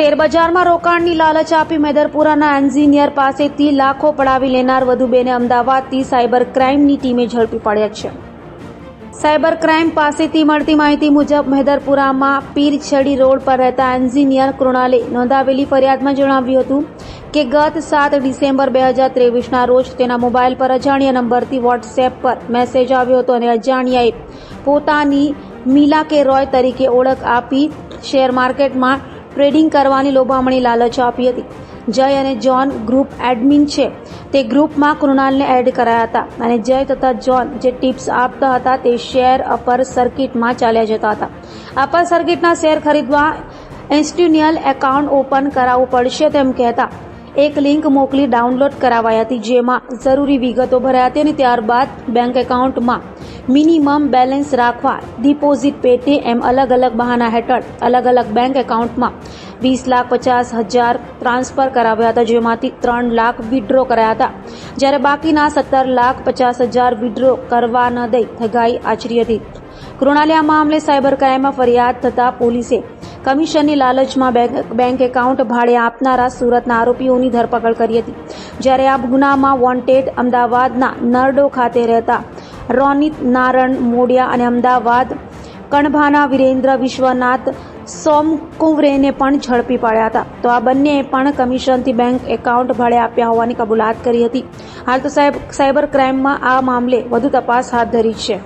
શેરબજારમાં રોકાણની લાલચ આપી મેદરપુરાના એન્જિનિયર પાસેથી લાખો પડાવી લેનાર વધુ બેને અમદાવાદથી સાયબર ક્રાઇમની ટીમે ઝડપી પાડ્યા છે। સાયબર ક્રાઇમ પાસેથી મળતી માહિતી મુજબ મેદરપુરામાં પીરછડી રોડ પર રહેતા એન્જિનિયર કૃણાલે નોંધાવેલી ફરિયાદમાં જણાવ્યું હતું કે ગત 7 ડિસેમ્બર 2023ના રોજ તેના મોબાઈલ પર અજાણ્યા નંબરથી વોટ્સએપ પર મેસેજ આવ્યો હતો અને અજાણ્યાએ પોતાની મીલા કે રોય તરીકે ઓળખ આપી શેર માર્કેટમાં ટ્રેડિંગ કરવાની લોભામણી લાલચ આપી હતી। જય અને જોન ગ્રુપ એડમિન છે તે ગ્રુપમાં કૃણાલને એડ કરાયા હતા અને જય તથા જોન જે ટિપ્સ આપતા હતા તે શેર અપર સર્કિટમાં ચાલ્યા જતા હતા। અપર સર્કિટના શેર ખરીદવા ઇન્સ્ટિટ્યુશનલ એકાઉન્ટ ઓપન કરાવવું પડશે તેમ કહેતા એક લિંક મોકલી ડાઉનલોડ કરાવાઈ હતી જેમાં જરૂરી વિગતો ભરાઈ હતી અને ત્યારબાદ બેંક એકાઉન્ટમાં મિનિમમ બેલેન્સ રાખવા ડિપોઝિટ પેટે એમ અલગ અલગ બહાના હેઠળ અલગ અલગ બેંક એકાઉન્ટમાં 20,50,000 ટ્રાન્સફર કરાવ્યા હતા જેમાંથી 3 લાખ વિડ્રો કરાયા હતા જ્યારે બાકીના 17,50,000 વિડ્રો કરવા ન દઈ ઠગાઈ આચરી હતી। કૃણાલે આ મામલે સાયબર ક્રાઇમમાં ફરિયાદ થતા પોલીસે કમિશનની લાલચમાં બેંક એકાઉન્ટ ભાડે આપનારા સુરતના આરોપીઓની ધરપકડ કરી હતી જ્યારે આ ગુનામાં વોન્ટેડ અમદાવાદના નરડો ખાતે રહેતા રોનિત નારણ મોડિયા અને અમદાવાદ કણભાના વિરેન્દ્ર વિશ્વનાથ સોમકુંવરેને પણ ઝડપી પાડ્યા હતા તો આ બંનેએ પણ કમિશનથી બેંક એકાઉન્ટ ભાડે આપ્યા હોવાની કબૂલાત કરી હતી। હાલ તો સાયબર ક્રાઇમમાં આ મામલે વધુ તપાસ હાથ ધરી છે।